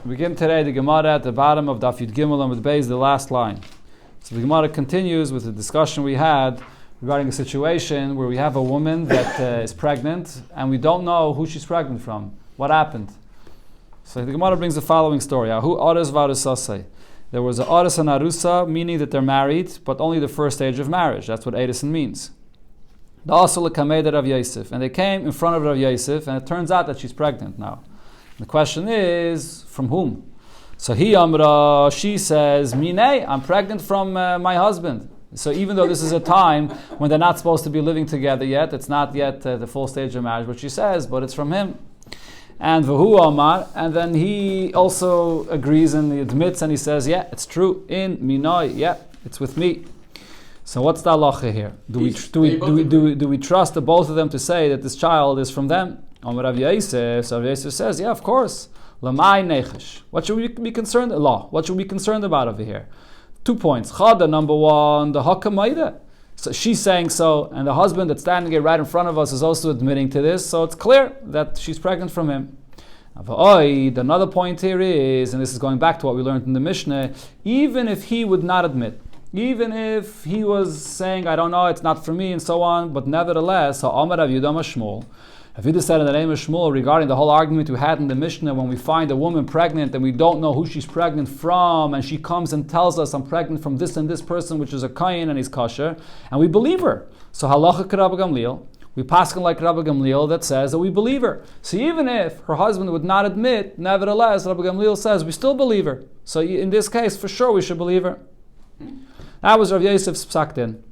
We begin today the Gemara at the bottom of Daf Yud Gimel and with Beis, the last line. So the Gemara continues with the discussion we had regarding a situation where we have a woman that is pregnant and we don't know who she's pregnant from. What happened? So the Gemara brings the following story. Ahu Aras Varusasai. There was a Aras and Arusa, meaning that they're married, but only the first stage of marriage. That's what Edison means. The Asal Kamed Rav Yosef. And they came in front of Rav Yosef, and it turns out that she's pregnant now. The question is, from whom? So she says, Minei, I'm pregnant from my husband. So even though this is a time when they're not supposed to be living together yet, it's not yet the full stage of marriage, what she says, but it's from him. And Vahu Omar, and then he also agrees and he admits and he says, yeah, it's true, in Minoi, yeah, it's with me. So what's the halacha here? Do we trust the both of them to say that this child is from them? Rav Yosef, so Rav Yosef says, yeah, of course. Lamai nechesh. What should we be concerned about? What should we be concerned about over here? 2 points. Chada, number one, the hakamayda. So she's saying so, and the husband that's standing here right in front of us is also admitting to this, so it's clear that she's pregnant from him. Another point here is, and this is going back to what we learned in the Mishnah, even if he would not admit, even if he was saying, I don't know, it's not for me, and so on, but nevertheless, Amar Rav Yudam Shmuel, Avidah said in the name of Shmuel regarding the whole argument we had in the Mishnah when we find a woman pregnant and we don't know who she's pregnant from, and she comes and tells us, I'm pregnant from this and this person, which is a Kayin and he's kosher, and we believe her. So halacha Rabbi Gamliel, we paskin like Rabbi Gamliel that says that we believe her. So even if her husband would not admit, nevertheless, Rabbi Gamliel says we still believe her. So in this case, for sure, we should believe her. That was Rav Yosef's psak din.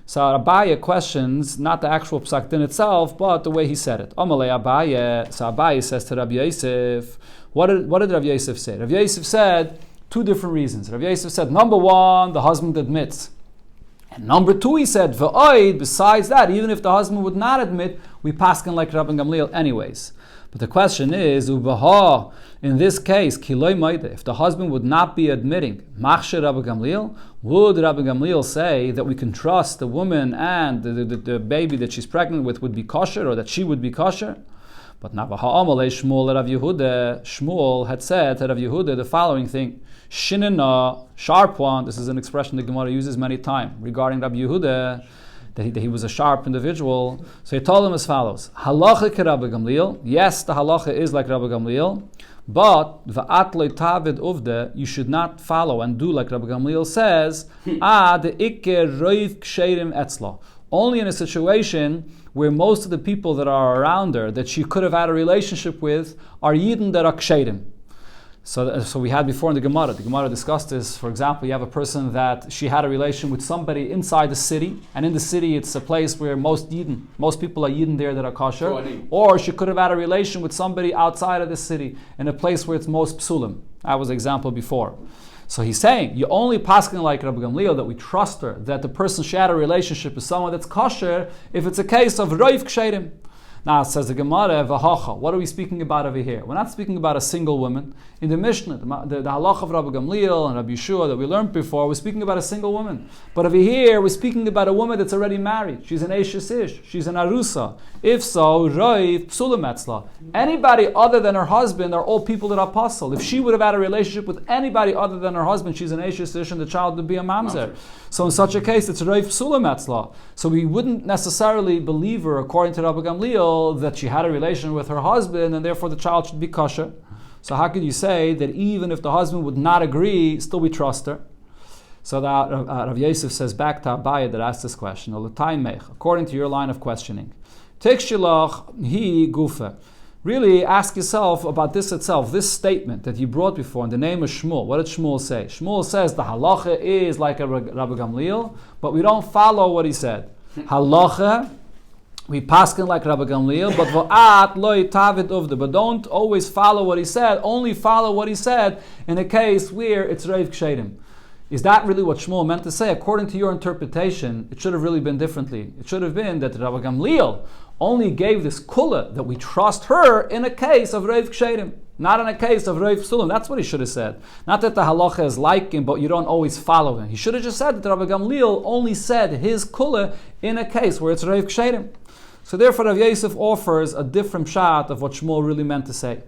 So Abaye questions not the actual psak din itself, but the way he said it. Amalei Abaye. So Abaye says to Rav Yosef, what did Rav Yosef say? Rav Yosef said 2 different reasons. Rav Yosef said, number one, the husband admits. And number 2, he said, V'oid, besides that, even if the husband would not admit, we paskin like Rabbi Gamliel anyways. But the question is, Ubaha, in this case, Kiloi Maida, if the husband would not be admitting, Machshe Rabbi Gamliel, would Rabbi Gamliel say that we can trust the woman and the baby that she's pregnant with would be kosher, or that she would be kosher? But Navaha Amalei Shmuel Rav Yehuda, Shmuel had said to Rav Yehuda the following thing, Shinana, sharp one, this is an expression the Gemara uses many times regarding Rabbi Yehuda, that he was a sharp individual. So he told him as follows, Halacha ke Rabbi Gamliel, yes, the halacha is like Rabbi Gamliel, but v'at lo tavid uvde, you should not follow and do like Rabbi Gamliel says, ad ikke roiv ksherim etzla, only in a situation where most of the people that are around her, that she could have had a relationship with, are yidden that are ksherim. So we had before in the Gemara discussed this. For example, you have a person that she had a relation with somebody inside the city, and in the city it's a place where most people are Yidden there that are kosher, or she could have had a relation with somebody outside of the city, in a place where it's most psulim. That was the example before. So he's saying, you only paskin like Rabbi Gamliel, that we trust her, that the person she had a relationship with someone that's kosher, if it's a case of roiv ksherim. Now, it says the Gemara, V'hacha. What are we speaking about over here? We're not speaking about a single woman. In the Mishnah, the halacha of Rabbi Gamliel and Rabbi Yeshua that we learned before, we're speaking about a single woman. But over here, we're speaking about a woman that's already married. She's an Eishes Ish. She's an Arusa. If so, Roiv Psulim Etzla. Anybody other than her husband are all people that are apostle. If she would have had a relationship with anybody other than her husband, she's an Eishes Ish and the child would be a Mamzer. So in such a case, it's Roiv Psulim Etzla. So we wouldn't necessarily believe her, according to Rabbi Gamliel, that she had a relation with her husband and therefore the child should be kosher. So how could you say that even if the husband would not agree, still we trust her? So that Rav Yosef says back to Abaye that asked this question, according to your line of questioning. Hi gufa. Really ask yourself about this itself, this statement that you brought before in the name of Shmuel. What did Shmuel say? Shmuel says the halacha is like a Rabbi Gamliel, but we don't follow what he said. Halacha, we paskin like Rabbi Gamliel, but v'at loy tavid uvda. But don't always follow what he said. Only follow what he said in a case where it's reiv kshedim. Is that really what Shmuel meant to say? According to your interpretation, it should have really been differently. It should have been that Rabbi Gamliel only gave this kula that we trust her in a case of reiv kshedim, not in a case of reiv psulim. That's what he should have said. Not that the halacha is like him, but you don't always follow him. He should have just said that Rabbi Gamliel only said his kula in a case where it's reiv kshedim. So therefore Rav Yosef offers a different shot of what Shmuel really meant to say.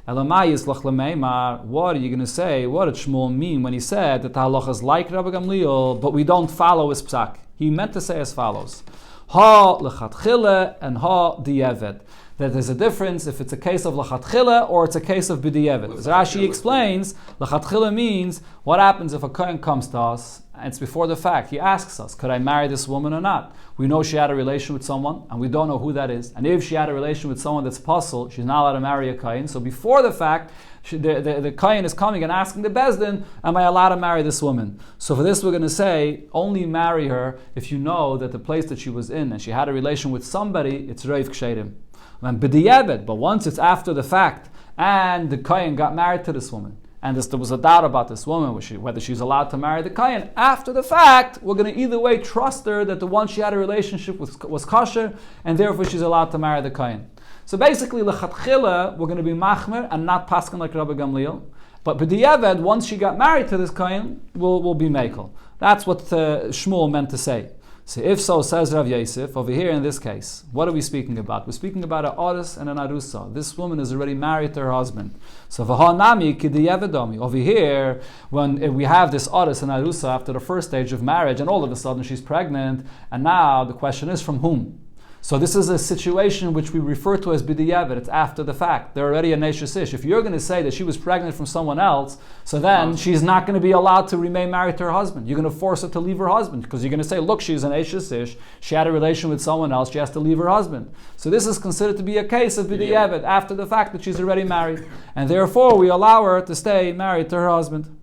What are you going to say? What did Shmuel mean when he said that the halacha is like Rabbi Gamliel, but we don't follow his psak? He meant to say as follows: Ha lechatchila and ha di'eved. That there's a difference if it's a case of lechatchila or it's a case of b'di'eved. As Rashi explains, lechatchila means what happens if a kohen comes to us and it's before the fact. He asks us, could I marry this woman or not? We know she had a relation with someone and we don't know who that is. And if she had a relation with someone that's puzzle, she's not allowed to marry a kohen. So before the fact, the kohen is coming and asking the bezdin, am I allowed to marry this woman? So for this we're going to say, only marry her if you know that the place that she was in and she had a relation with somebody, it's reiv kshedim. And b'di'eved, but once it's after the fact and the kohen got married to this woman, and there was a doubt about this woman, whether she's allowed to marry the kohen, after the fact, we're going to either way trust her that the one she had a relationship with was kosher, and therefore she's allowed to marry the kohen. So basically, lechatchila, we're going to be machmer and not paskin like Rabbi Gamliel. But b'di'eved, once she got married to this kohen, will be mekel. That's what Shmuel meant to say. So if so, says Rav Yosef, over here in this case, what are we speaking about? We're speaking about an aris and an arusa. This woman is already married to her husband. So v'hanami kidiyevedomi. Over here, when we have this aris and arusa after the first stage of marriage, and all of a sudden she's pregnant, and now the question is from whom? So this is a situation which we refer to as b'di'eved. It's after the fact. They're already a neishes ish. If you're going to say that she was pregnant from someone else, so then she's not going to be allowed to remain married to her husband. You're going to force her to leave her husband because you're going to say, look, she's an neishes ish. She had a relation with someone else. She has to leave her husband. So this is considered to be a case of b'di'eved after the fact that she's already married, and therefore we allow her to stay married to her husband.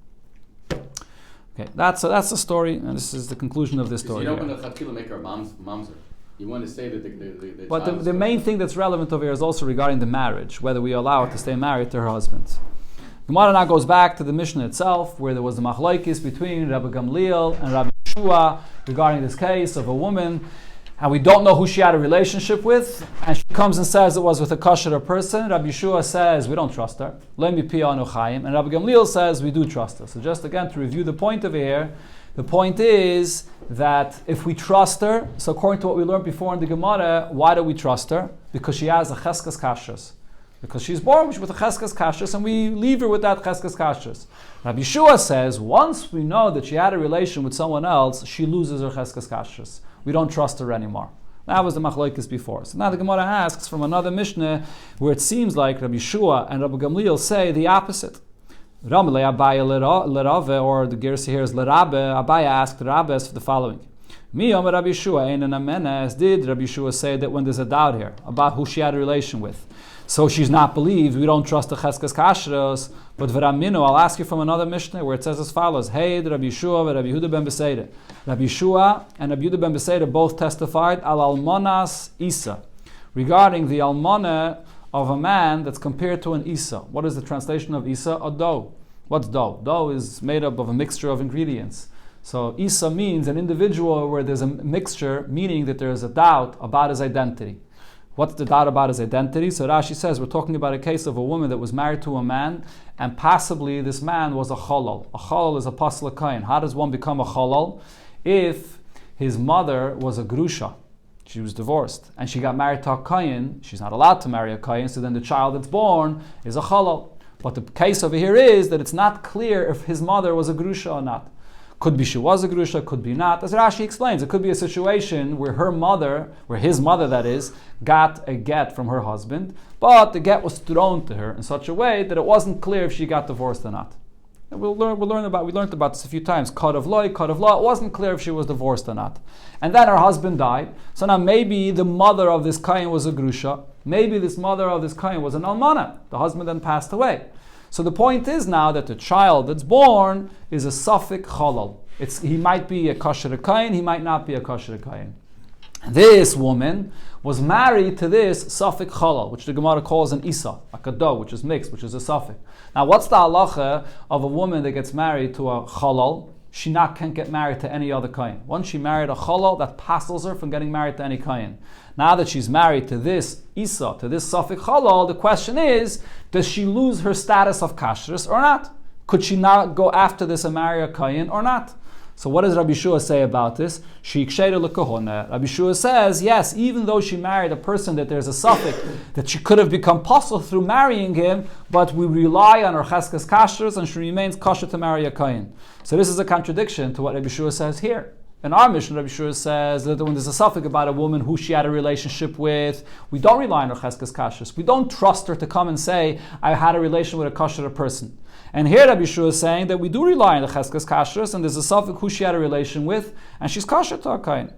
Okay, that's the story, and this is the conclusion of this story. You don't want to make her mamzer. You want to say that the but the main thing that's relevant over here is also regarding the marriage, whether we allow her to stay married to her husband. Gemara now goes back to the Mishnah itself, where there was the machlokes between Rabbi Gamliel and Rabbi Yeshua regarding this case of a woman, and we don't know who she had a relationship with, and she comes and says it was with a kosher person. Rabbi Yeshua says we don't trust her. Lo mipia anu chayim. And Rabbi Gamliel says we do trust her. So just again to review the point over here, the point is that if we trust her, so according to what we learned before in the Gemara, why do we trust her? Because she has a cheskas kashrus. Because she's born with a cheskas kashrus, and we leave her with that cheskas kashrus. Rabbi Yeshua says, once we know that she had a relation with someone else, she loses her cheskas kashrus. We don't trust her anymore. That was the machlokes before. So now the Gemara asks from another Mishnah, where it seems like Rabbi Yeshua and Rabbi Gamliel say the opposite. Ramle Abaya Lerave, or the Gersi here is Lerabe. Abaya asked Rabbes for the following: Mi Omer Rabbi Yeshua ein amenes. Did Rabbi Yeshua say that when there's a doubt here about who she had a relation with, so she's not believed, we don't trust the cheskas kashrus? But v'raminu, I'll ask you from another Mishnah where it says as follows: Hey, Rabbi Yeshua and Rabbi Yehuda ben Beseida. Rabbi Yeshua and Rabbi Yehuda ben Beseida both testified al almonas Isa, regarding the almona of a man that's compared to an Isa. What is the translation of Isa? A dough. What's dough? Dough is made up of a mixture of ingredients. So Isa means an individual where there's a mixture, meaning that there's a doubt about his identity. What's the doubt about his identity? So Rashi says we're talking about a case of a woman that was married to a man, and possibly this man was a cholol. A cholol is a pasla kain. How does one become a cholol? If his mother was a grusha, she was divorced, and she got married to a kohen, she's not allowed to marry a kohen, so then the child that's born is a cholol. But the case over here is that it's not clear if his mother was a grusha or not. Could be she was a grusha, could be not. As Rashi explains, it could be a situation where her mother, where his mother that is, got a get from her husband, but the get was thrown to her in such a way that it wasn't clear if she got divorced or not. And we learned about this a few times. Code of law. It wasn't clear if she was divorced or not. And then her husband died. So now maybe the mother of this kohen was a grusha. Maybe this mother of this kohen was an almana. The husband then passed away. So the point is now that the child that's born is a suffik cholol. He might be a kosher kohen, he might not be a kosher kohen. This woman was married to this suffik cholol, which the Gemara calls an isa, like a dough, which is mixed, which is a suffik. Now, what's the halacha of a woman that gets married to a cholol? She can't get married to any other kohen. Once she married a cholol, that passes her from getting married to any kohen. Now that she's married to this isa, to this suffik cholol, the question is, does she lose her status of kashrus or not? Could she not go after this and marry a kohen or not? So what does Rabbi Shua say about this? Rabbi Shua says, yes, even though she married a person that there's a suffix that she could have become possible through marrying him, but we rely on her cheskes kashrus and she remains kosher to marry a kohen. So this is a contradiction to what Rabbi Shua says here. In our mission, Rabbi Shua says that when there's a suffix about a woman who she had a relationship with, we don't rely on her cheskes kashrus. We don't trust her to come and say, I had a relation with a kosher person. And here Rabbi Shua is saying that we do rely on the cheskes kashrus, and there's a suffix who she had a relation with, and she's kosher to a kohen.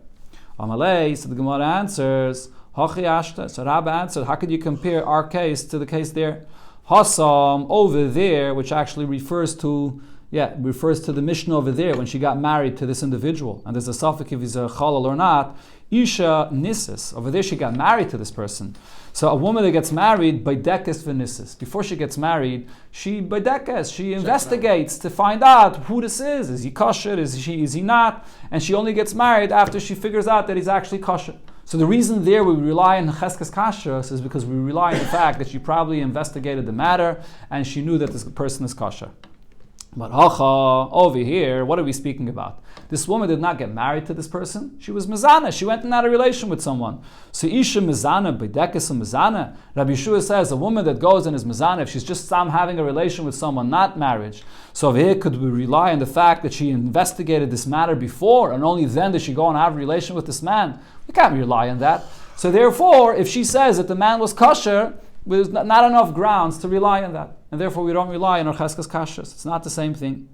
Amalei, so the Gemara answers, Hachi Ashta. So Rabbi answered, how could you compare our case to the case there? Hasam, over there, which actually refers to the Mishnah over there when she got married to this individual, and there's a suffix if he's a chalal or not. Isha nisis. Over there she got married to this person. So a woman that gets married by dekes v'nisis. Before she gets married, she investigates to find out who this is. Is he kosher? Is he not? And she only gets married after she figures out that he's actually kosher. So the reason there we rely on cheskes kashrus is because we rely on the fact that she probably investigated the matter and she knew that this person is kosher. But over here, what are we speaking about? This woman did not get married to this person. She was mezana. She went and had a relation with someone. So isha mezana, b'dekes mezana. Rabbi Yeshua says a woman that goes and is mezana, if she's just having a relation with someone, not marriage. So over here, could we rely on the fact that she investigated this matter before, and only then did she go and have a relation with this man? We can't rely on that. So therefore, if she says that the man was kosher, there's not enough grounds to rely on that. And therefore we don't rely on our cheskes kashrus. It's not the same thing.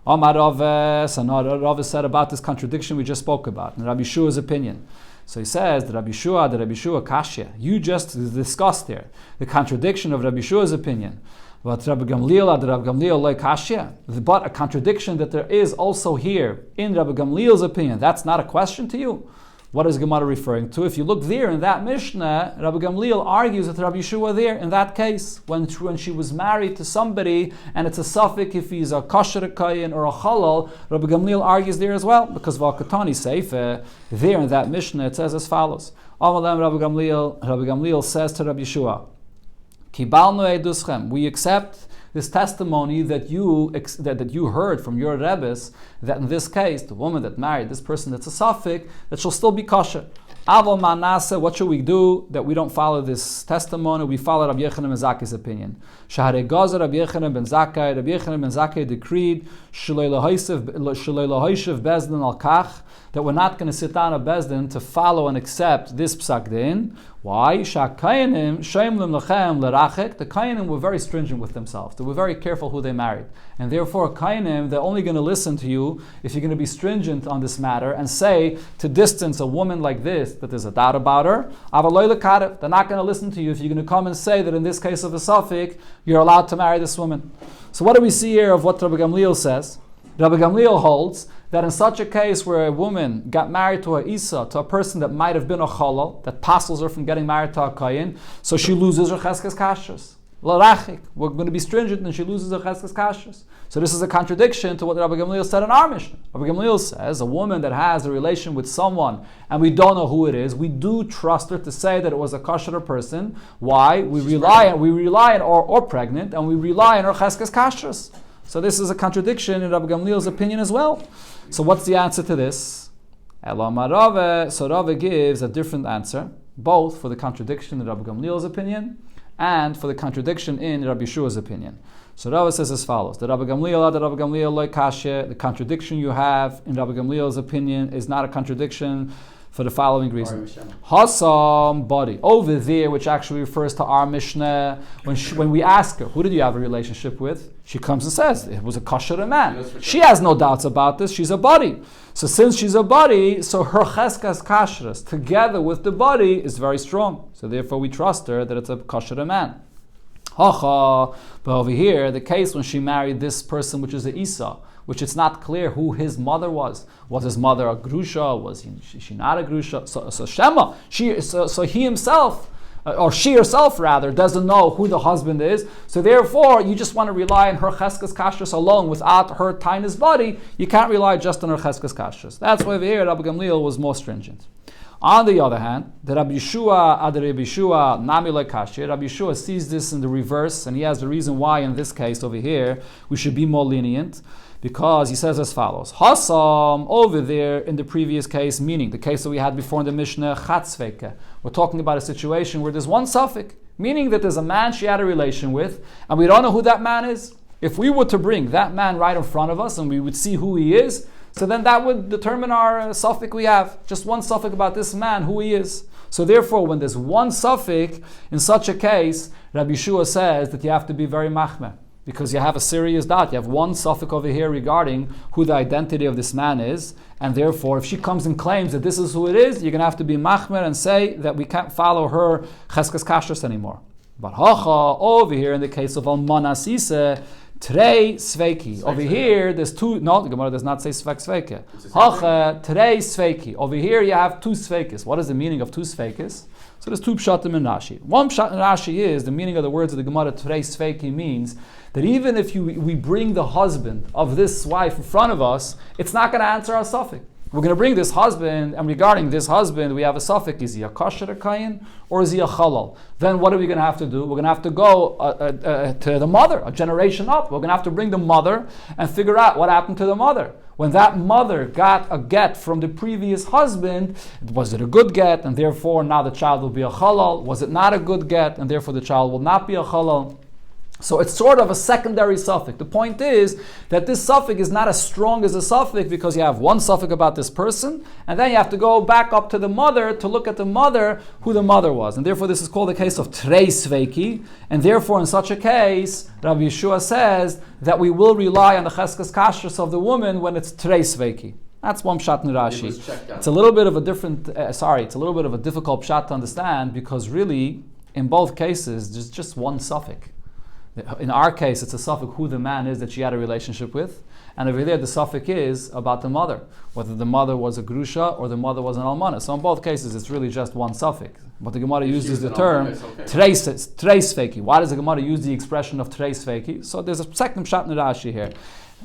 Amar Rava said about this contradiction we just spoke about, in Rabbi Shua's opinion. So he says, the Rabbi Shua kashya. You just discussed there the contradiction of Rabbi Shua's opinion. But Rabbi Gamliel like kashya. But a contradiction that there is also here in Rabbi Gamliel's opinion, that's not a question to you. What is Gemara referring to? If you look there in that Mishnah, Rabbi Gamliel argues with Rabbi Yeshua there in that case, when she was married to somebody, and it's a suffix if he's a kosher kohen or a chalal, Rabbi Gamliel argues there as well, because V'akatani Seife, there in that Mishnah, it says as follows. Amalem Rabbi Gamliel says to Rabbi Yeshua, Kibalnu eduschem, we accept this testimony that you heard from your Rebbes, that in this case, the woman that married this person that's a suffix, that she'll still be kosher. Avol manase, what should we do that we don't follow this testimony? We follow Rabbi Yochanan ben Zakkai's opinion. Shahare Gazer Rabbi Yochanan ben Zakkai. Rabbi Yochanan ben Zakkai decreed Shalei lahoishev bezdin al kach, that we're not going to sit down at bezdin to follow and accept this psak din. Why? Shakayanim sheimlim lechem lerachek. The kayanim were very stringent with themselves. They were very careful who they married, and therefore kayanim, they're only going to listen to you if you're going to be stringent on this matter and say to distance a woman like this that there's a doubt about her. They're not going to listen to you if you're going to come and say that in this case of a suffix you're allowed to marry this woman. So what do we see here of what Rabbi Gamliel says? Rabbi Gamliel holds that in such a case where a woman got married to a Isa, to a person that might have been a chalal, that passes her from getting married to a kohen, so she loses her cheskes kashrus. L'rachik, we're going to be stringent and she loses her cheskes kashrus. So this is a contradiction to what Rabbi Gamliel said in our Mishnah. Rabbi Gamliel says a woman that has a relation with someone and we don't know who it is, we do trust her to say that it was a kosher person. Why? We rely on or pregnant, and we rely on her cheskes kashrus. So this is a contradiction in Rabbi Gamliel's opinion as well. So what's the answer to this? So Rava gives a different answer, both for the contradiction in Rabbi Gamliel's opinion and for the contradiction in Rabbi Yeshua's opinion. So Rava says as follows: the Rabbi Gamliel like kasha, the contradiction you have in Rabbi Gamliel's opinion is not a contradiction for the following reason. Hasam body over there, which actually refers to our Mishnah. When we ask her, who did you have a relationship with? She comes and says it was a kosher man. She has no doubts about this. She's a body. So since she's a body, so her cheskas kashrus together with the body is very strong. So therefore we trust her that it's a kosher man. But over here, the case when she married this person, which is the Isa, which it's not clear who his mother was. Was his mother a grusha? Was she not a grusha? So Shema, so he himself, or she herself rather, doesn't know who the husband is. So therefore, you just want to rely on her cheskas kashrus alone without her tying his body. You can't rely just on her cheskas kashrus. That's why over here Rabbi Gamliel was more stringent. On the other hand, the Rabbi Yeshua Nami Lekashi. Rabbi Yeshua sees this in the reverse, and he has the reason why in this case over here we should be more lenient, because he says as follows: Hasam over there in the previous case, meaning the case that we had before in the Mishnah, Chatzveke. We're talking about a situation where there's one suffix, meaning that there's a man she had a relation with, and we don't know who that man is. If we were to bring that man right in front of us and we would see who he is, so then that would determine our suffix we have. Just one suffix about this man, who he is. So therefore, when there's one suffix, in such a case, Rabbi Yeshua says that you have to be very machmeh, because you have a serious doubt. You have one suffix over here regarding who the identity of this man is, and therefore, if she comes and claims that this is who it is, you're going to have to be machmeh and say that we can't follow her cheskes kashrus anymore. But hacha, over here in the case of almanas iseh, Trei Sveiki. Over here, there's two. No, the Gemara does not say Svek Sveike. Hacha, Trei Sveiki. Over here, you have two Sveikis. What is the meaning of two Sveikis? So there's two Pshatim in Rashi. One Pshat in Rashi is the meaning of the words of the Gemara Trei Sveiki means that even if we bring the husband of this wife in front of us, it's not going to answer our suffix. We're going to bring this husband, and regarding this husband, we have a suffix: is he a kosher kayin or is he a halal? Then what are we going to have to do? We're going to have to go to the mother, a generation up. We're going to have to bring the mother and figure out what happened to the mother. When that mother got a get from the previous husband, was it a good get, and therefore now the child will be a halal? Was it not a good get, and therefore the child will not be a halal? So it's sort of a secondary suffix. The point is that this suffix is not as strong as a suffix because you have one suffix about this person, and then you have to go back up to the mother to look at the mother, who the mother was. And therefore this is called the case of Trei Sveiki, and therefore in such a case, Rabbi Yeshua says that we will rely on the cheskes kashrus of the woman when it's Trei Sveiki. That's one pshat in Rashi. It's a little bit of a different, it's a little bit of a difficult pshat to understand, because really, in both cases, there's just one suffix. In our case, it's a suffix who the man is that she had a relationship with, and over there the suffix is about the mother, whether the mother was a grusha or the mother was an almana. So in both cases, it's really just one suffix. But the Gemara uses the term treis sveiki. Why does the Gemara use the expression of treis sveiki? So there's a second pshat in Rashi here.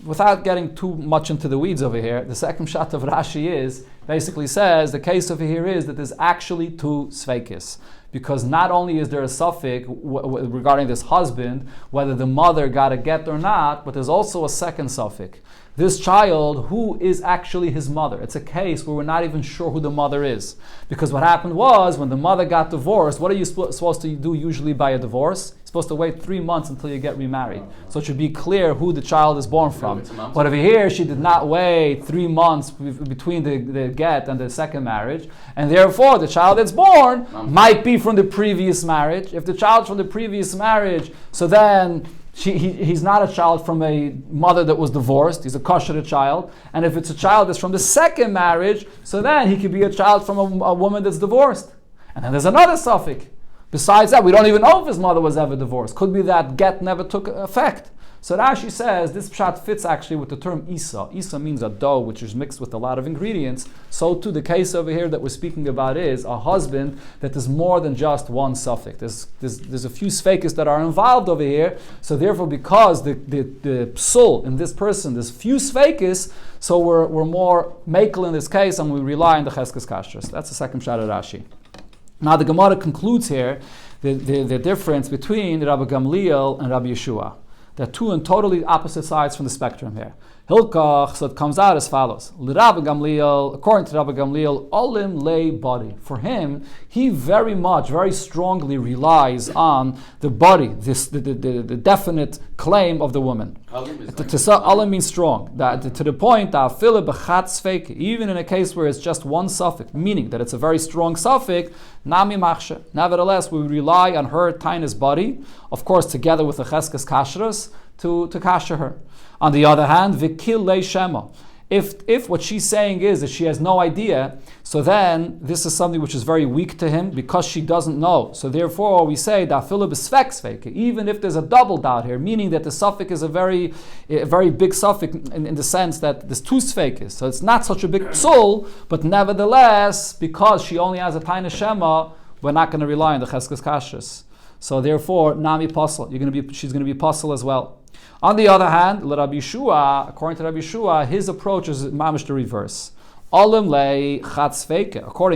Without getting too much into the weeds over here, the second pshat of Rashi is basically says the case over here is that there's actually two sveikis. Because not only is there a suffix regarding this husband, whether the mother got a get or not, but there's also a second suffix. This child, who is actually his mother? It's a case where we're not even sure who the mother is. Because what happened was, when the mother got divorced, what are you supposed to do usually by a divorce? You're supposed to wait 3 months until you get remarried. So it should be clear who the child is born from. But over here, she did not wait 3 months between the get and the second marriage. And therefore, the child that's born might be from the previous marriage. If the child's from the previous marriage, so then he's not a child from a mother that was divorced. He's a kosher child. And if it's a child that's from the second marriage, so then he could be a child from a woman that's divorced. And then there's another suffix. Besides that, we don't even know if his mother was ever divorced. Could be that get never took effect. So Rashi says this pshat fits actually with the term isa. Isa means a dough which is mixed with a lot of ingredients. So too the case over here that we're speaking about is a husband that is more than just one suffix. There's a few sveikis that are involved over here. So therefore, because the psul in this person, there's few sveikis, so we're more makel in this case, and we rely on the cheskes kashrus. That's the second pshat of Rashi. Now the Gemara concludes here the difference between Rabbi Gamliel and Rabbi Yeshua. They're two on totally opposite sides from the spectrum here. Hilkach, so it comes out as follows. Rabbi Gamliel, according to Rabbi Gamliel, olim lei body. For him, he very strongly relies on the body, the definite claim of the woman. Olim means strong. To the point that even in a case where it's just one suffix, meaning that it's a very strong suffix, nami machshe. Nevertheless, we rely on her tiniest body, of course, together with the cheskes kashrus, to kasher her. On the other hand, vikil lei shema. If what she's saying is that she has no idea, so then this is something which is very weak to him because she doesn't know. So therefore we say that philip is svek, even if there's a double doubt here, meaning that the suffix is a very big suffix in the sense that there's two svekis. So it's not such a big psul, but nevertheless, because she only has a tiny shema, we're not going to rely on the cheskes kashrus. So therefore, nami pasal, she's going to be pasal as well. On the other hand, Rabbi Yeshua, according to Rabbi Yeshua, his approach is mamish the reverse. According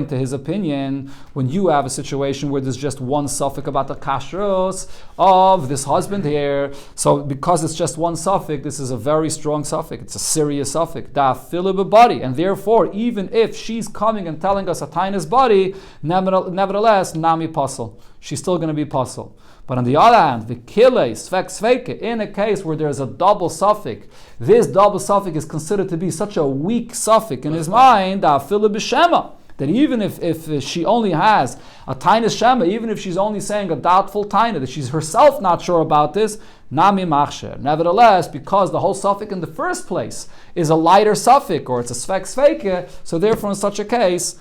to his opinion, when you have a situation where there's just one suffix about the kashrus of this husband here, so because it's just one suffix, this is a very strong suffix. It's a serious suffix. Body, and therefore, even if she's coming and telling us a tainas body, nevertheless, nami pasul. She's still going to be pasul. But on the other hand, the kile sveke, in a case where there's a double suffix, this double suffix is considered to be such a weak suffix in his mind that even if she only has a tainas shema, even if she's only saying a doubtful taina, that she's herself not sure about this, nami machsher. Nevertheless, because the whole suffix in the first place is a lighter suffix, or it's a sveke, so therefore in such a case,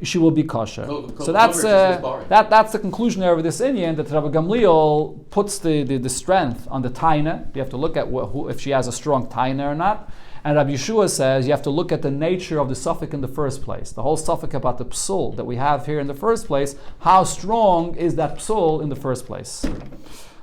she will be kosher. So that's the conclusion there of this inyan, that Rabbi Gamliel puts the strength on the taina. You have to look at if she has a strong taina or not. And Rabbi Yeshua says you have to look at the nature of the suffix in the first place. The whole suffix about the psul that we have here in the first place, how strong is that psul in the first place?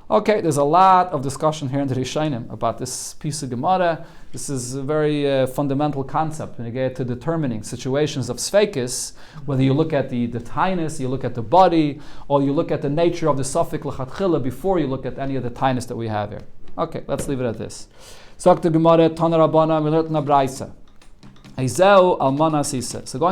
Okay, there's a lot of discussion here in the Rishonim about this piece of Gemara. This is a very fundamental concept when you get to determining situations of sfeikis, whether you look at the tainus, you look at the body, or you look at the nature of the suffix l'chatchila before you look at any of the tainus that we have here. Okay, let's leave it at this. So going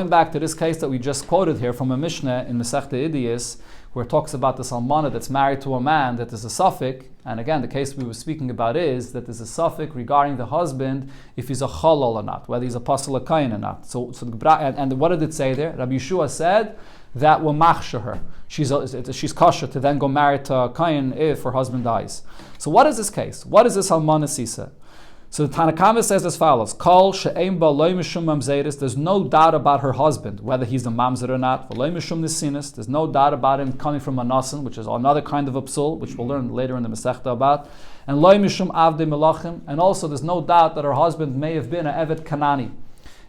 back to this case that we just quoted here from a Mishnah in Masechta Idiyos, where it talks about this almana that's married to a man that is a suffix, and again the case we were speaking about is that there's a suffix regarding the husband if he's a chalal or not, whether he's a pasal kain or not. So and what did it say there? Rabbi Yeshua said that will machsher her. She's kosher to then go married to a kain if her husband dies. So what is this case? What is this almana sisa? So the Tanakama says as follows: Kol she'ein ba loy mishum mamzeris. There's no doubt about her husband, whether he's a mamzer or not. V'loy mishum nesinis. There's no doubt about him coming from a nasan, which is another kind of a psul, which we'll learn later in the Masechta about. And loy mishum avdei melachim. And also there's no doubt that her husband may have been an evet kanani.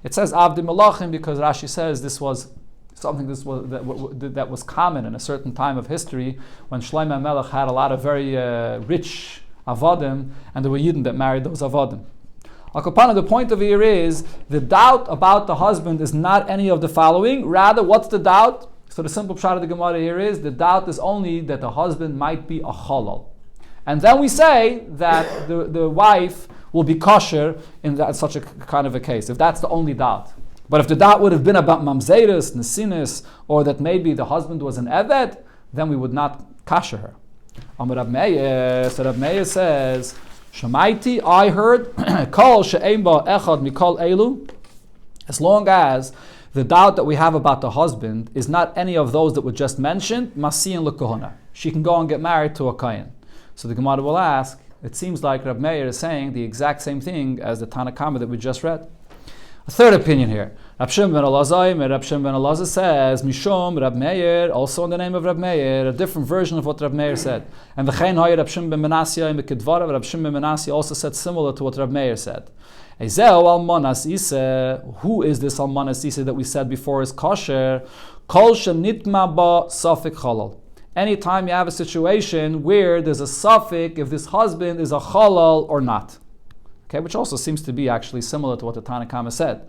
It says avdei melachim because Rashi says this was something that was common in a certain time of history when Shlomo Melech had a lot of very rich avadim, and there were Yidden that married those avadim. Akopana, the point of here is the doubt about the husband is not any of the following. Rather, what's the doubt? So the simple pshat of the Gemara here is the doubt is only that the husband might be a chalal, and then we say that the wife will be kosher in such a kind of a case, if that's the only doubt. But if the doubt would have been about mamzeris, nesinis, or that maybe the husband was an eved, then we would not kosher her. Amar Rav Meir, so Rav Meir says, Shemaiti, I heard, Kol she'ein ba echad mikol elu, as long as the doubt that we have about the husband is not any of those that were just mentioned, masiyan l'kohona. She can go and get married to a kohen. So the Gemara will ask, it seems like Rav Meir is saying the exact same thing as the Tanakama that we just read. A third opinion here. Rab Shimon ben Elazar says, Mishom Rab Meir, also in the name of Rab Meir, a different version of what Rab Meir said. And V'chein Hoyer Rab Shimon ben Menasya in Kedvarav, Rab Shimon ben Menasya also said similar to what Rab Meir said. Ezeu almanas isa, who is this almanas isa that we said before is kosher? Kol shenitma ba safik chalal. Anytime you have a situation where there's a suffix, if this husband is a chalal or not. Okay, which also seems to be actually similar to what the Tanakama said.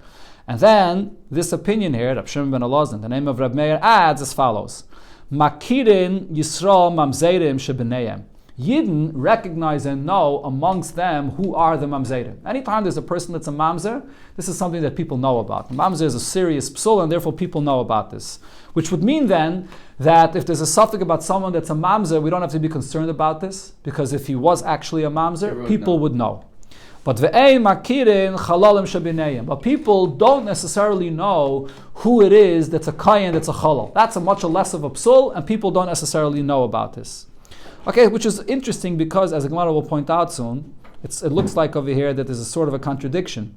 And then, this opinion here, Rab Shimon ben Elazar, the name of Rab Meir, adds as follows. Makirin Yisrael mamzerim shebeneyem. Yidden recognize and know amongst them who are the mamzerim. Anytime there's a person that's a mamzer, this is something that people know about. Mamzer is a serious psul, and therefore people know about this. Which would mean then that if there's a suffix about someone that's a mamzer, we don't have to be concerned about this, because if he was actually a mamzer, people would know. But but people don't necessarily know who it is that's a kayan, that's a chalal. That's a much less of a psul, and people don't necessarily know about this. Okay, which is interesting because, as the Gemara will point out soon, it looks like over here that there's a sort of a contradiction.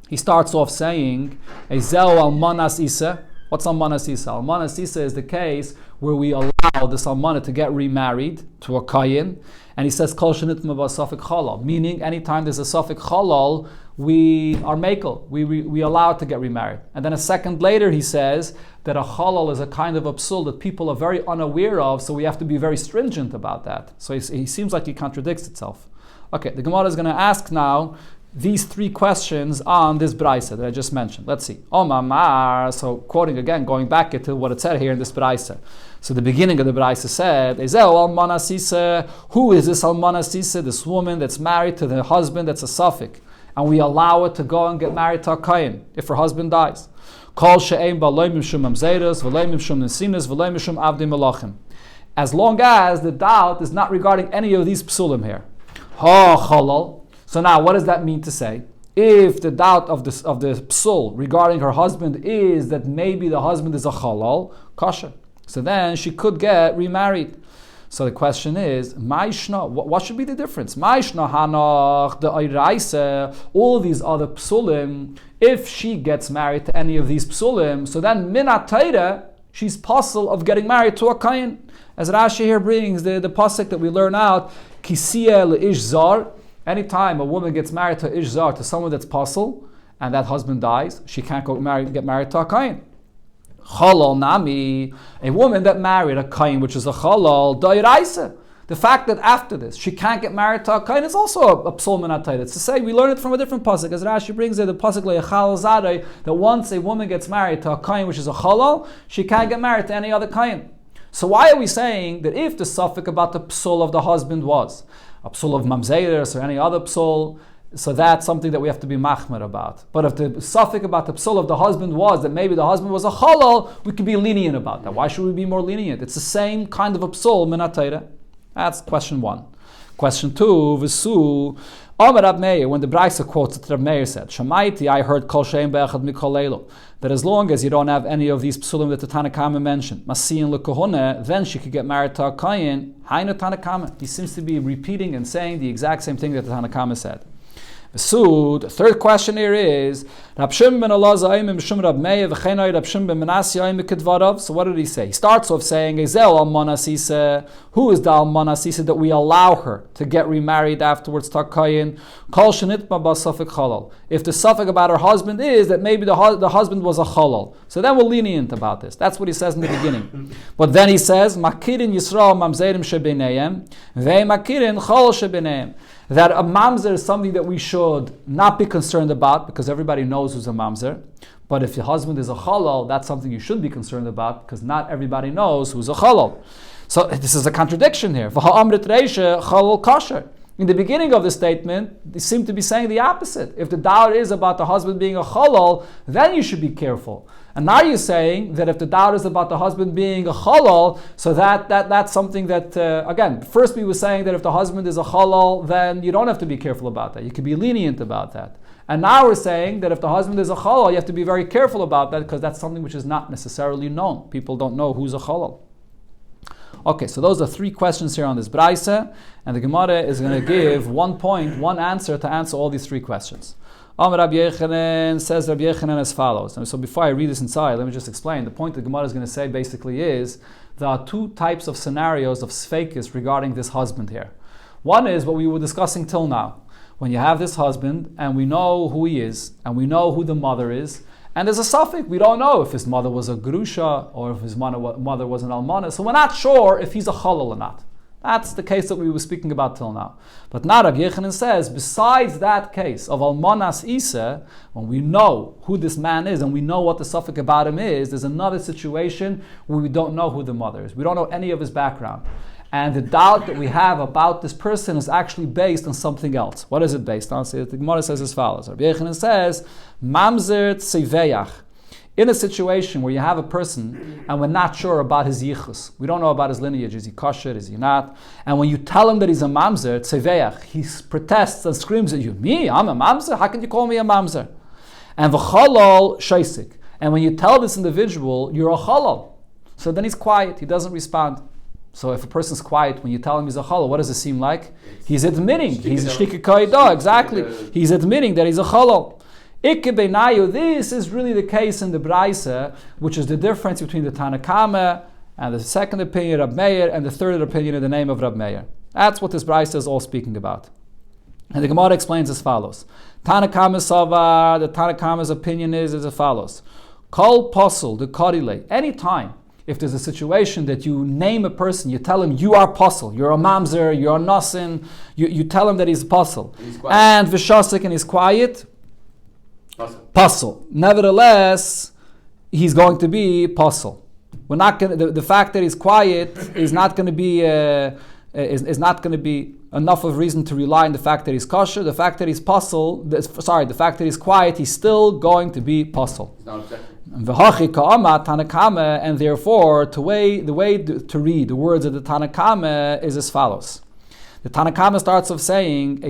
He starts off saying, Ezel almanas isa. What's almanas isa? Almanas isa is the case where we allow this almana to get remarried to a kayan. And he says, Kol shenitma ba safik chalal, meaning anytime there's a safik chalal, we are makel, we allow it to get remarried. And then a second later he says that a chalal is a kind of a psul that people are very unaware of, so we have to be very stringent about that. So he seems like he contradicts itself. Okay, the Gemara is going to ask now, these three questions on this brisa that I just mentioned. Let's see. Omamar, so quoting again, going back to what it said here in this brisa. So the beginning of the brisa said, who is this almana sisa, this woman that's married to the husband that's a suffix, and we allow her to go and get married to a kain if her husband dies. As long as the doubt is not regarding any of these psulim here. So now, what does that mean to say? If the doubt of the psul regarding her husband is that maybe the husband is a halal, kosher. So then she could get remarried. So the question is, what should be the difference? Hanach, the Oiraisa, all these other psulim, if she gets married to any of these psulim, so then minat Torah, she's possible of getting married to a kain. As Rashi here brings the pasuk that we learn out, Kisiya le'ish zar. Anytime a woman gets married to ish zar, to someone that's pasul, and that husband dies, she can't get married to a kain. Chalal nami, a woman that married a kain, which is a chalal, dairaisa. The fact that after this she can't get married to a kain is also a psul minat Torah. It's to say we learn it from a different pasuk. As Rashi brings it, the pasuk le'chal zadei, that once a woman gets married to a kain, which is a chalal, she can't get married to any other kain. So why are we saying that if the suffix about the psul of the husband was a psul of mamzeres or any other psul, so that's something that we have to be machmer about. But if the suffix about the psul of the husband was that maybe the husband was a halal, we could be lenient about that. Why should we be more lenient? It's the same kind of a psul minat Torah. That's question one. Question two, v'su, Amar Rab Meir, when the Brisa quotes it, Rab Meir said, Shamaiti, I heard kol shein be'echad mikol eilu, that as long as you don't have any of these psulim that the Tanakama mentioned, Masiyin l'kohune, then she could get married to a kayin, hainu Tanakama. He seems to be repeating and saying the exact same thing that the Tanakama said. So the third question here is, Rab Shimon ben Elazar aimim b'shum Rab Meir v'chenoi Rab Shimon ben Menashe aimim kedvarav. So what did he say? He starts off saying, Ezel almana sisa. Who is the almana sisa that we allow her to get remarried afterwards to a kayin? Kol shenitma b'safek chalal. If the suffix about her husband is that maybe the husband was a chalal, so then we're lenient about this. That's what he says in the beginning. But then he says, Makirin Yisrael mamzerim shebeneim ve'makirin chalal shebeneim. That a mamzer is something that we should not be concerned about because everybody knows who's a mamzer. But if your husband is a chalal, that's something you should be concerned about because not everybody knows who's a chalal. So this is a contradiction here. In the beginning of the statement, they seem to be saying the opposite. If the doubt is about the husband being a chalal, then you should be careful. And now you're saying that if the doubt is about the husband being a chalal, so that's something that, again, first we were saying that if the husband is a chalal, then you don't have to be careful about that. You can be lenient about that. And now we're saying that if the husband is a chalal, you have to be very careful about that because that's something which is not necessarily known. People don't know who's a chalal. Okay, so those are three questions here on this Braisa, and the Gemara is going to give 1 point, one answer to answer all these three questions. Rabbi Yechanan says Rabbi Yechanan as follows. And so before I read this inside, let me just explain. The point the Gemara is going to say basically is there are two types of scenarios of sfeikis regarding this husband here. One is what we were discussing till now. When you have this husband, and we know who he is, and we know who the mother is, and there's a suffix, we don't know if his mother was a grusha or if his mother was an almana, so we're not sure if he's a chalal or not. That's the case that we were speaking about till now. But now Rabbi Yechanan says, besides that case of almanas isa, when we know who this man is and we know what the suffix about him is, there's another situation where we don't know who the mother is. We don't know any of his background. And the doubt that we have about this person is actually based on something else. What is it based on? So the Gemara says as follows. Rabbi Yechanan says, Mamzer tseveyach. In a situation where you have a person and we're not sure about his yichus, we don't know about his lineage, is he kosher, is he not? And when you tell him that he's a mamzer, tseveyach, he protests and screams at you, me, I'm a mamzer? How can you call me a mamzer? And v'chalal shaisik. And when you tell this individual, you're a chalal. So then he's quiet, he doesn't respond. So if a person's quiet, when you tell him he's a chalal, what does it seem like? He's admitting, he's a shtikikaidah, exactly. He's admitting that he's a chalal. This is really the case in the Braisa, which is the difference between the Tanakama and the second opinion of Rab Meir and the third opinion in the name of Rab Meir. That's what this Braisa is all speaking about. And the Gemara explains as follows. Tanakama Savar, the Tanakama's opinion is as follows. Kol Pasul, the Karile, any time if there's a situation that you name a person, you tell him you are puzzle, you're a mamzer, you're a nasin, you tell him that he's a puzzle. And v'shasik, and he's quiet, puzzle. Nevertheless, he's going to be puzzle. We're not going to, the fact that he's quiet is not going to be is not going to be enough of reason to rely on the fact that he's kosher. The fact that he's puzzle, the fact that he's quiet, he's still going to be puzzle. And therefore, the way to read the words of the Tanakama is as follows. The Tanakama starts off saying,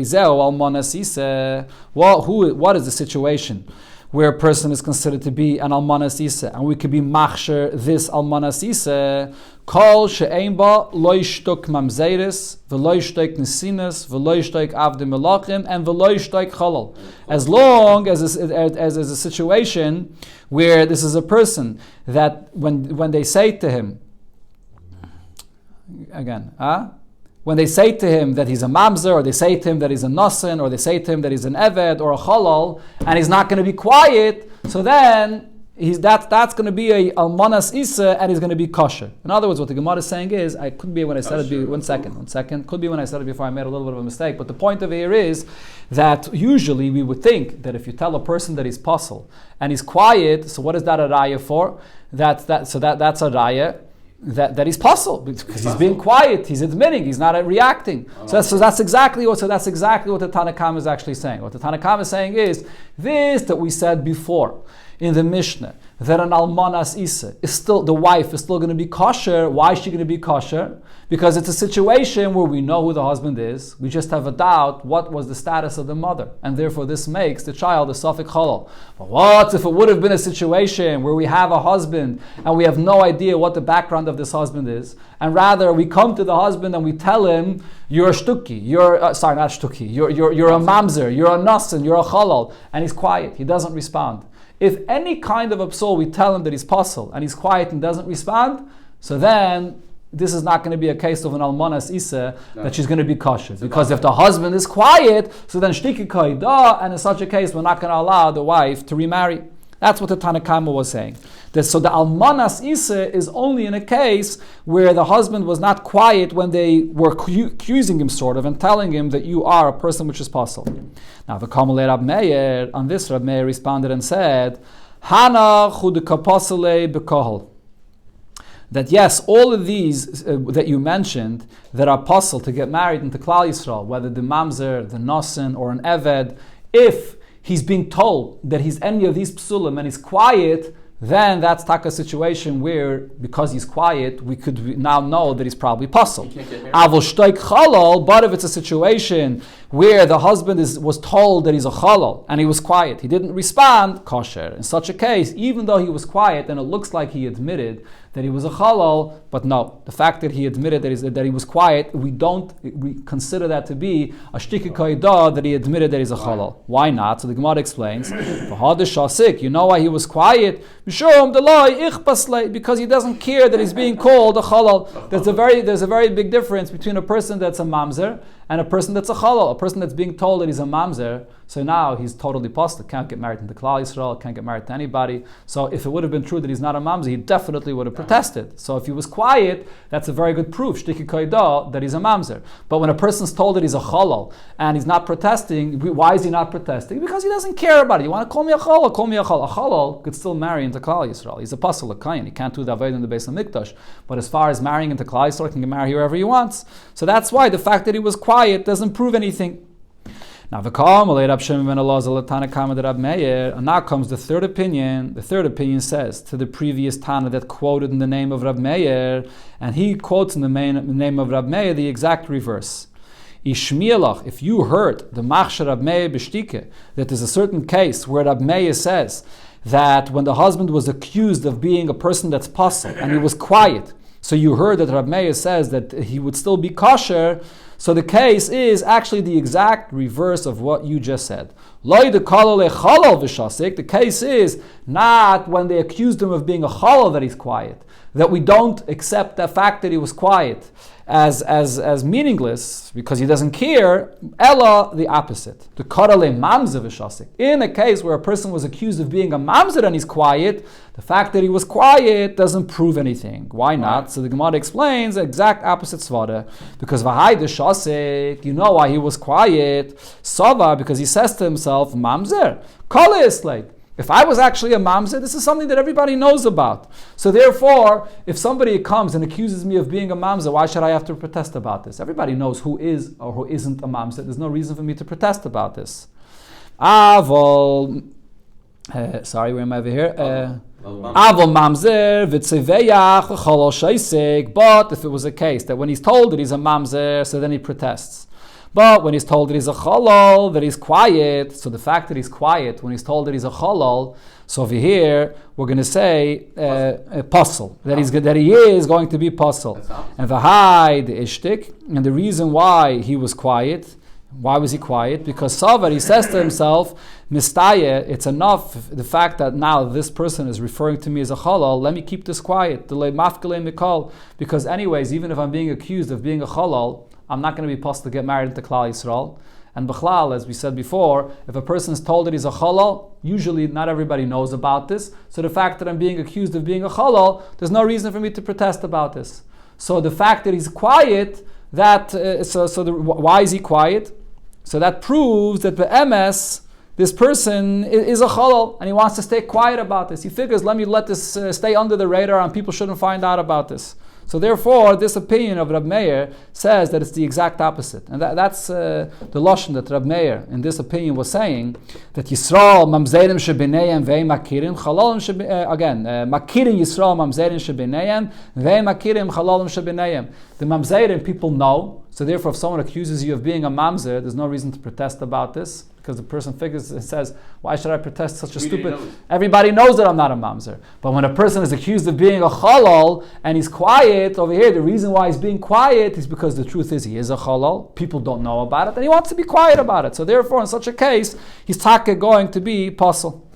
what is the situation where a person is considered to be an almanas isa, and we could be machsher this almanas isa, kol she'ein ba lo yishtok mamzeres, v'lo yishtok nesinas, v'lo yishtok avdim melachim, and v'lo yishtok chalal. As long as is a situation where this is a person that when they say to him, when they say to him that he's a mamzer, or they say to him that he's a nasan, or they say to him that he's an eved or a chalal, and he's not going to be quiet, so then that's going to be a almanas isa, and he's going to be kosher. In other words, what the Gemara is saying is, I could be when I said it. One second. Could be when I said it before I made a little bit of a mistake. But the point of it here is that usually we would think that if you tell a person that he's puzzle and he's quiet, so what is that a raya for? That's a raya. That he's puzzled because he's being quiet, he's admitting, he's not reacting. So that's exactly what the Tanakhama is actually saying. What the Tanakhama is saying is this that we said before in the Mishnah, that an almanas isa is still, the wife is still going to be kosher. Why is she going to be kosher? Because it's a situation where we know who the husband is. We just have a doubt what was the status of the mother, and therefore this makes the child a safek halal. But what if it would have been a situation where we have a husband and we have no idea what the background of this husband is, and rather we come to the husband and we tell him you're a shtuki, you're a mamzer, you're a nasan, you're a halal, and he's quiet, he doesn't respond. If any kind of a psul we tell him that he's puzzle and he's quiet and doesn't respond, so then this is not going to be a case of an almanas isa that she's going to be kosher. Because if the husband is quiet, so then shtiki kaida, and in such a case we're not going to allow the wife to remarry. That's what the Tanakhama was saying. So the almanas isa is only in a case where the husband was not quiet when they were accusing him sort of and telling him that you are a person which is puzzle. Now the Kamalei Rab Meir, on this Rab Meir responded and said, Hana chud kapasale bekohol. That yes, all of these that you mentioned that are puzzle to get married into Klal Yisrael, whether the mamzer, the nasan, or an eved, if he's being told that he's any of these psulim and he's quiet, then that's taka situation where, because he's quiet, we could now know that he's probably puzzle. But if it's a situation where the husband was told that he's a chalal and he was quiet, he didn't respond, kosher. In such a case, even though he was quiet and it looks like he admitted that he was a chalal, but no, the fact that he admitted that he was quiet, we consider that to be a shtika kaidah that he admitted that he's a chalal. Why not? So the Gemara explains, you know why he was quiet? Because he doesn't care that he's being called a chalal. There's a very big difference between a person that's a mamzer and a person that's a chalal. A person that's being told that he's a mamzer, so now he's totally posted, can't get married into Klal Yisrael, can't get married to anybody. So if it would have been true that he's not a mamzer, he definitely would have protested. So if he was quiet, that's a very good proof, shtiki kaidah, that he's a mamzer. But when a person's told that he's a chalal and he's not protesting, why is he not protesting? Because he doesn't care about it. You want to call me a chalal, call me a chalal. A chalal could still marry into Klal Yisrael. He's a pasal, a kayin. He can't do the avodah in the Beis HaMikdash. But as far as marrying into Klal Yisrael, he can marry whoever he wants. So that's why the fact that he was quiet doesn't prove anything. Now, and now comes the third opinion. The third opinion says to the previous Tana that quoted in the name of Rab Meir, and he quotes in the name of Rab Meir the exact reverse. Ishmielach, if you heard the machshir Rab Meir b'shtike, that there's a certain case where Rab Meir says that when the husband was accused of being a person that's puzzled and he was quiet, so you heard that Rab Meir says that he would still be kosher. So the case is actually the exact reverse of what you just said. The case is not when they accused him of being a chalal that he's quiet. that we don't accept the fact that he was quiet as meaningless because he doesn't care. Ella, the opposite. The karale mamzer v'shasik. In a case where a person was accused of being a mamzer and he's quiet, the fact that he was quiet doesn't prove anything. Why not? So the Gemara explains the exact opposite svara. Because v'hai de shasik, you know why he was quiet. Sava, because he says to himself, mamzer, kalis, like, if I was actually a mamzer, this is something that everybody knows about. So therefore, if somebody comes and accuses me of being a mamzer, why should I have to protest about this? Everybody knows who is or who isn't a mamzer. There's no reason for me to protest about this. Avol, sorry, where am I over here? Avol mamzer v'tzeveyach v'cholol shaisek. But if it was a case that when he's told that he's a mamzer, so then he protests. But when he's told that he's a cholol, that he's quiet, so the fact that he's quiet, when he's told that he's a cholol, so over here, we're going to say puzzle, that he is going to be puzzle. And v'hai the ishtik, and the reason why he was quiet, why was he quiet? Because Savar, he says to himself, Mistaye, it's enough, the fact that now this person is referring to me as a cholol, let me keep this quiet, because anyways, even if I'm being accused of being a cholol, I'm not going to be possible to get married into Klal Yisrael. And B'chlal, as we said before, if a person is told that he's a cholol, usually not everybody knows about this. So the fact that I'm being accused of being a cholol, there's no reason for me to protest about this. So the fact that he's quiet, why is he quiet? So that proves that the MS, this person is a cholol, and he wants to stay quiet about this. He figures, let this stay under the radar, and people shouldn't find out about this. So therefore, this opinion of Rab Meir says that it's the exact opposite. And that's the lashon that Rab Meir, in this opinion, was saying, that Yisrael mamzerim shebineyem ve'im makirim, chalolim makirim Yisrael mamzerim shebineyem ve'im makirim chalolim shebineyem. The mamzerim people know, so therefore if someone accuses you of being a mamzer, there's no reason to protest about this, because the person figures and says, why should I protest such a stupid... Everybody knows that I'm not a mamzer. But when a person is accused of being a cholol and he's quiet over here, the reason why he's being quiet is because the truth is he is a cholol. People don't know about it and he wants to be quiet about it. So therefore, in such a case, he's going to be puzzle.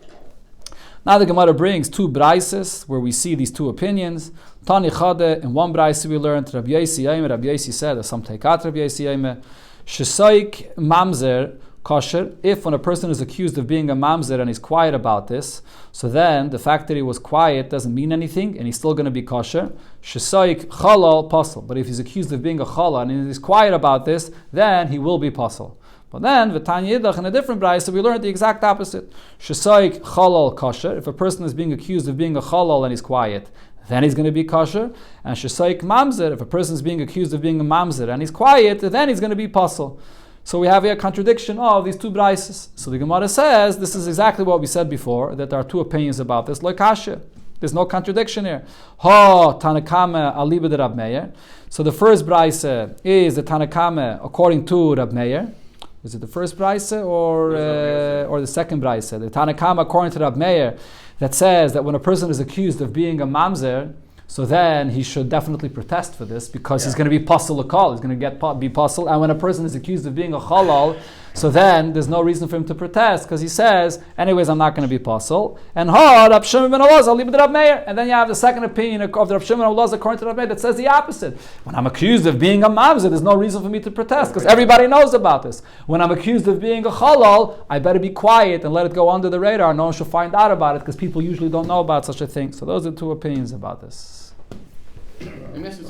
Now the Gemara brings two braises where we see these two opinions. Tani Chade, in one braise we learned, Rabbi Yosi said, some take out Rabbi Yosi, Shesaik mamzer, kosher, if when a person is accused of being a mamzer and he's quiet about this, so then the fact that he was quiet doesn't mean anything and he's still going to be kosher. Shesaik chalal pasal. But if he's accused of being a chalal and he's quiet about this, then he will be pasal. But then, v'tanya yidach, in a different brayso, we learned the exact opposite. Shesaik chalal kosher. If a person is being accused of being a chalal and he's quiet, then he's going to be kosher. And shesaik mamzer, if a person is being accused of being a mamzer and he's quiet, then he's going to be pasal. So we have here a contradiction of these two braises. So the Gemara says, this is exactly what we said before, that there are two opinions about this. Like kasha. There's no contradiction here. Ha, Tanakama aliba de Rab Meir. So the first braise is the Tanakama according to Rab Meir. Is it the first braise or the second braise? The Tanakama according to Rab Meir that says that when a person is accused of being a mamzer, so then he should definitely protest for this because he's going to be pasul akal. He's going to be pasul. And when a person is accused of being a chalal, so then there's no reason for him to protest because he says, anyways, I'm not going to be pasul. And Rab Shimon ben Elazar, I'll leave it to Rab Meir. And then you have the second opinion of the Rab Shimon ben Elazar according to Rab Meir that says the opposite. When I'm accused of being a mamzer, there's no reason for me to protest because everybody knows about this. When I'm accused of being a chalal, I better be quiet and let it go under the radar. No one should find out about it because people usually don't know about such a thing. So those are two opinions about this.